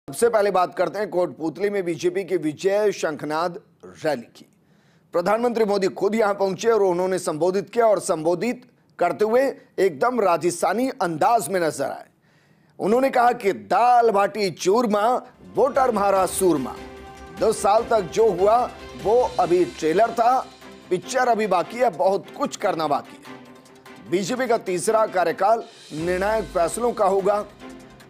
सबसे पहले बात करते हैं कोटपूतली में बीजेपी की विजय शंखनाद रैली की। प्रधानमंत्री मोदी खुद यहां पहुंचे और उन्होंने संबोधित किया और संबोधित करते हुए एकदम राजस्थानी अंदाज में नजर आए। उन्होंने कहा कि दाल बाटी चूरमा, वोटर मारा सूरमा। 2 साल तक जो हुआ वो अभी ट्रेलर था, पिक्चर अभी बाकी है, बहुत कुछ करना बाकी है। बीजेपी का तीसरा कार्यकाल निर्णायक फैसलों का होगा।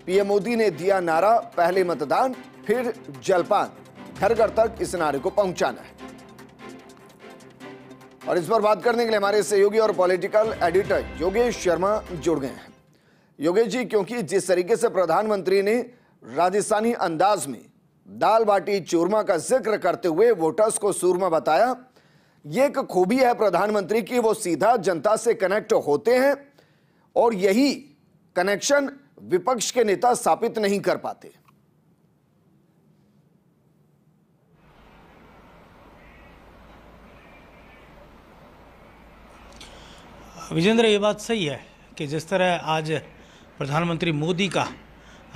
पीएम मोदी ने दिया नारा, पहले मतदान फिर जलपान, घर घर तक इस नारे को पहुंचाना है। और इस पर बात करने के लिए हमारे सहयोगी और पॉलिटिकल एडिटर योगेश शर्मा जुड़ गए हैं। योगेश जी, क्योंकि जिस तरीके से प्रधानमंत्री ने राजस्थानी अंदाज में दाल बाटी चूरमा का जिक्र करते हुए वोटर्स को सूरमा बताया, यह एक खूबी है प्रधानमंत्री की, वो सीधा जनता से कनेक्ट होते हैं और यही कनेक्शन विपक्ष के नेता स्थापित नहीं कर पाते। विजेंद्र, ये बात सही है कि जिस तरह आज प्रधानमंत्री मोदी का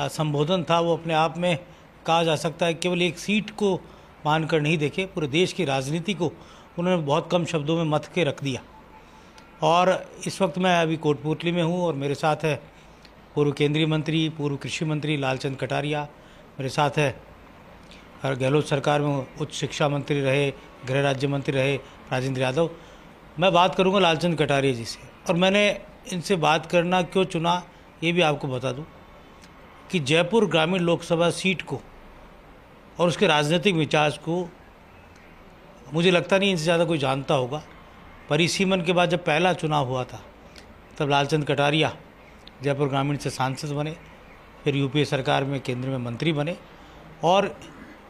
संबोधन था, वो अपने आप में कहा जा सकता है केवल एक सीट को मानकर नहीं देखे, पूरे देश की राजनीति को उन्होंने बहुत कम शब्दों में मथ के रख दिया। और इस वक्त मैं अभी कोटपूतली में हूँ और मेरे साथ है पूर्व केंद्रीय मंत्री, पूर्व कृषि मंत्री लालचंद कटारिया, मेरे साथ है गहलोत सरकार में उच्च शिक्षा मंत्री रहे, गृह राज्य मंत्री रहे राजेंद्र यादव। मैं बात करूंगा लालचंद कटारिया जी से, और मैंने इनसे बात करना क्यों चुना ये भी आपको बता दूं कि जयपुर ग्रामीण लोकसभा सीट को और उसके राजनीतिक मिजाज को मुझे लगता नहीं इनसे ज़्यादा कोई जानता होगा। परिसीमन के बाद जब पहला चुनाव हुआ था तब लालचंद कटारिया जयपुर ग्रामीण से सांसद बने, फिर यूपीए सरकार में केंद्र में मंत्री बने, और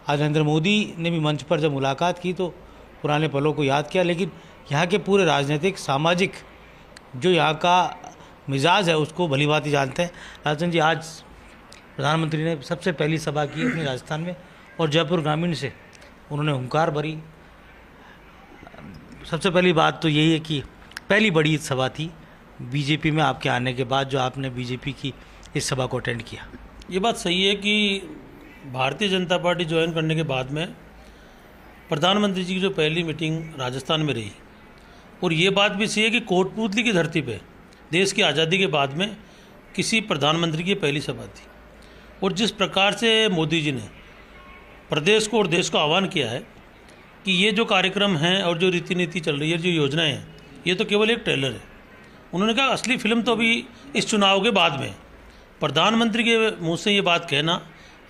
आज नरेंद्र मोदी ने भी मंच पर जब मुलाकात की तो पुराने पलों को याद किया। लेकिन यहाँ के पूरे राजनीतिक सामाजिक जो यहाँ का मिजाज है उसको भलीभांति जानते हैं। लालचंद जी, आज प्रधानमंत्री ने सबसे पहली सभा की अपनी राजस्थान में और जयपुर ग्रामीण से उन्होंने हुंकार भरी। सबसे पहली बात तो यही है कि पहली बड़ी सभा थी बीजेपी में आपके आने के बाद, जो आपने बीजेपी की इस सभा को अटेंड किया। ये बात सही है कि भारतीय जनता पार्टी ज्वाइन करने के बाद में प्रधानमंत्री जी की जो पहली मीटिंग राजस्थान में रही, और ये बात भी सही है कि कोटपूतली की धरती पे देश की आज़ादी के बाद में किसी प्रधानमंत्री की पहली सभा थी। और जिस प्रकार से मोदी जी ने प्रदेश को और देश को आह्वान किया है कि ये जो कार्यक्रम हैं और जो रीति नीति चल रही है, जो योजनाएं हैं, ये तो केवल एक ट्रेलर है। उन्होंने कहा असली फिल्म तो अभी इस चुनाव के बाद में। प्रधानमंत्री के मुंह से ये बात कहना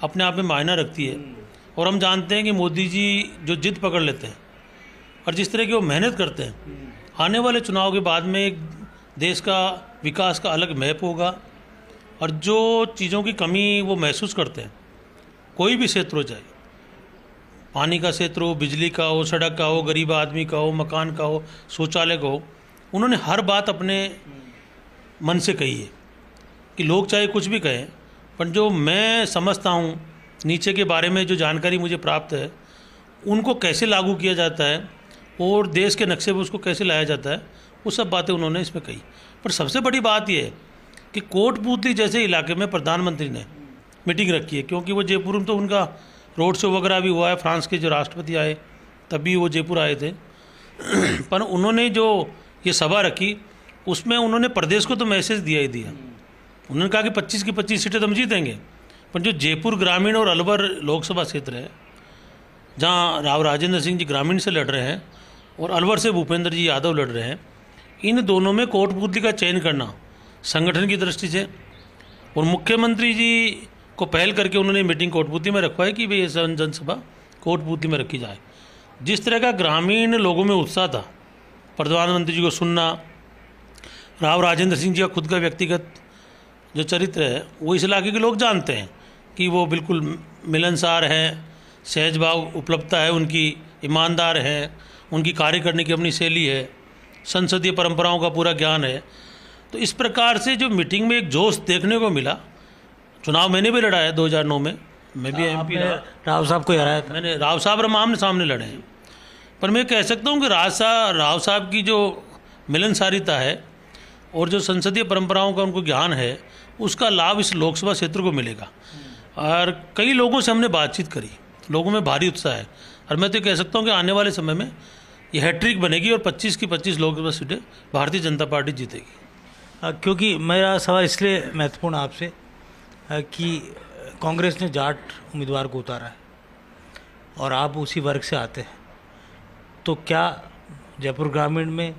अपने आप में मायना रखती है। और हम जानते हैं कि मोदी जी जो जिद पकड़ लेते हैं और जिस तरह की वो मेहनत करते हैं, आने वाले चुनाव के बाद में एक देश का विकास का अलग मैप होगा। और जो चीज़ों की कमी वो महसूस करते हैं, कोई भी क्षेत्र हो, चाहे पानी का क्षेत्र हो, बिजली का हो, सड़क का हो, गरीब आदमी का हो, मकान का हो, शौचालय का हो, उन्होंने हर बात अपने मन से कही है कि लोग चाहे कुछ भी कहें, पर जो मैं समझता हूँ नीचे के बारे में, जो जानकारी मुझे प्राप्त है, उनको कैसे लागू किया जाता है और देश के नक्शे पर उसको कैसे लाया जाता है, वो सब बातें उन्होंने इसमें कही। पर सबसे बड़ी बात यह है कि कोटपूतली जैसे इलाके में प्रधानमंत्री ने मीटिंग रखी है, क्योंकि वो जयपुर में तो उनका रोड शो वगैरह भी हुआ है, फ्रांस के जो राष्ट्रपति आए तब भी वो जयपुर आए थे। पर उन्होंने जो ये सभा रखी उसमें उन्होंने प्रदेश को तो मैसेज दिया ही दिया। उन्होंने कहा कि 25 की 25 सीटें तो हम जीतेंगे, पर जो जयपुर ग्रामीण और अलवर लोकसभा क्षेत्र है, जहाँ राव राजेंद्र सिंह जी ग्रामीण से लड़ रहे हैं और अलवर से भूपेंद्र जी यादव लड़ रहे हैं, इन दोनों में कोटपूतली का चयन करना संगठन की दृष्टि से, और मुख्यमंत्री जी को पहल करके उन्होंने मीटिंग कोटपूतली में रखवाई कि भाई ये जनसभा कोटपूतली में रखी जाए। जिस तरह का ग्रामीण लोगों में उत्साह था प्रधानमंत्री जी को सुनना, राव राजेंद्र सिंह जी का खुद का व्यक्तिगत जो चरित्र है वो इस इलाके के लोग जानते हैं कि वो बिल्कुल मिलनसार हैं, सहज भाव उपलब्धता है उनकी, ईमानदार हैं, उनकी कार्य करने की अपनी शैली है, संसदीय परंपराओं का पूरा ज्ञान है। तो इस प्रकार से जो मीटिंग में एक जोश देखने को मिला। चुनाव मैंने भी लड़ा है 2009 में, मैं भी एमपी रहा, राव साहब को हराया था। मैंने राव साहब आमने सामने लड़े हैं। पर मैं कह सकता हूँ कि राव साहब की जो मिलनसारिता है और जो संसदीय परंपराओं का उनको ज्ञान है, उसका लाभ इस लोकसभा क्षेत्र को मिलेगा। और कई लोगों से हमने बातचीत करी, लोगों में भारी उत्साह है और मैं तो कह सकता हूँ कि आने वाले समय में ये हैट्रिक बनेगी और 25 की 25 लोकसभा सीटें भारतीय जनता पार्टी जीतेगी। क्योंकि मेरा सवाल इसलिए महत्वपूर्ण आपसे कि कांग्रेस ने जाट उम्मीदवार को उतारा है और आप उसी वर्ग से आते हैं, तो क्या जयपुर ग्रामीण में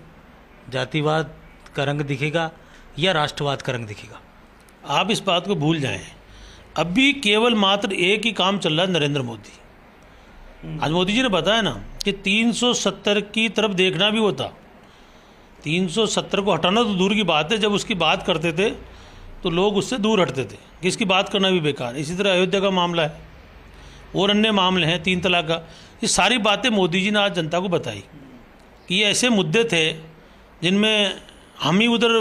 जातिवाद का रंग दिखेगा या राष्ट्रवाद का रंग दिखेगा? आप इस बात को भूल जाएं, अभी केवल मात्र एक ही काम चल रहा है, नरेंद्र मोदी। आज मोदी जी ने बताया ना कि 370 की तरफ देखना भी होता, 370 को हटाना तो दूर की बात है, जब उसकी बात करते थे तो लोग उससे दूर हटते थे कि इसकी बात करना भी बेकार। इसी तरह अयोध्या का मामला है और अन्य मामले हैं, 3 तलाक का, ये सारी बातें मोदी जी ने आज जनता को बताई कि ये ऐसे मुद्दे थे जिनमें हम ही उधर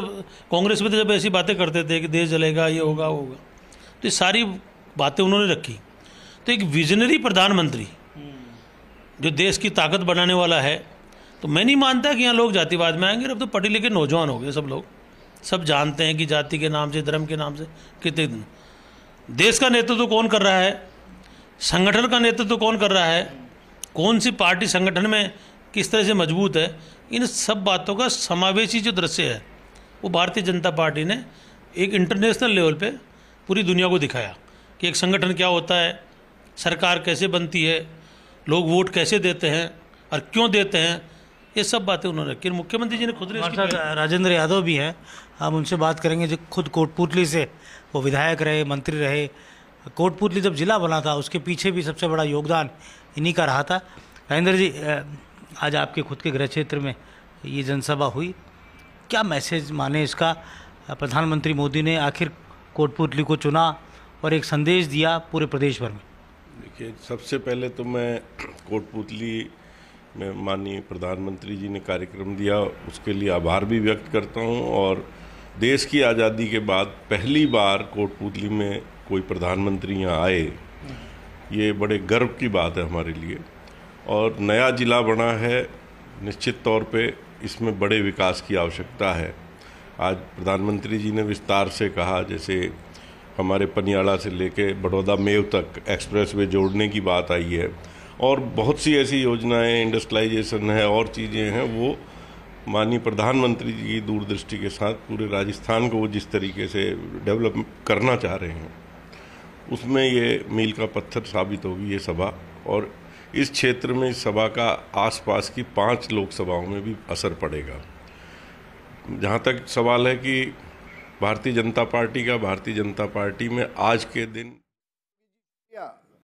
कांग्रेस में जब ऐसी बातें करते थे कि देश जलेगा, ये होगा वो होगा, तो ये सारी बातें उन्होंने रखी। तो एक विजनरी प्रधानमंत्री जो देश की ताकत बनाने वाला है, तो मैं नहीं मानता कि यहाँ लोग जातिवाद में आएंगे। अब तो पढ़े लिखे नौजवान हो गए सब लोग, सब जानते हैं कि जाति के नाम से, धर्म के नाम से कितने दिन। देश का नेतृत्व कौन कर रहा है, संगठन का नेतृत्व कौन कर रहा है, कौन सी पार्टी संगठन में किस तरह से मजबूत है, इन सब बातों का समावेशी जो दृश्य है वो भारतीय जनता पार्टी ने एक इंटरनेशनल लेवल पे पूरी दुनिया को दिखाया कि एक संगठन क्या होता है, सरकार कैसे बनती है, लोग वोट कैसे देते हैं और क्यों देते हैं, ये सब बातें उन्होंने रखी। मुख्यमंत्री जी ने खुद हमारे साथ राजेंद्र यादव भी हैं, हम उनसे बात करेंगे जो खुद कोटपुतली से वो विधायक रहे, मंत्री रहे। कोटपुतली जब जिला बना था उसके पीछे भी सबसे बड़ा योगदान इन्हीं का रहा था। राजेंद्र जी, आज आपके खुद के गृह क्षेत्र में ये जनसभा हुई, क्या मैसेज माने इसका? प्रधानमंत्री मोदी ने आखिर कोटपुतली को चुना और एक संदेश दिया पूरे प्रदेश भर में। देखिए, सबसे पहले तो मैं कोटपुतली में माननीय प्रधानमंत्री जी ने कार्यक्रम दिया उसके लिए आभार भी व्यक्त करता हूं, और देश की आज़ादी के बाद पहली बार कोटपुतली में कोई प्रधानमंत्री यहाँ आए, ये बड़े गर्व की बात है हमारे लिए। और नया जिला बना है, निश्चित तौर पे इसमें बड़े विकास की आवश्यकता है। आज प्रधानमंत्री जी ने विस्तार से कहा, जैसे हमारे पनियाड़ा से लेके बड़ौदा मेव तक एक्सप्रेसवे जोड़ने की बात आई है, और बहुत सी ऐसी योजनाएं, इंडस्ट्रियलाइजेशन है और चीज़ें हैं, वो माननीय प्रधानमंत्री जी की दूरदृष्टि के साथ पूरे राजस्थान को वो जिस तरीके से डेवलप करना चाह रहे हैं, उसमें ये मील का पत्थर साबित होगी ये सभा। और इस क्षेत्र में इस सभा का आसपास की 5 लोकसभाओं में भी असर पड़ेगा। जहाँ तक सवाल है कि भारतीय जनता पार्टी में आज के दिन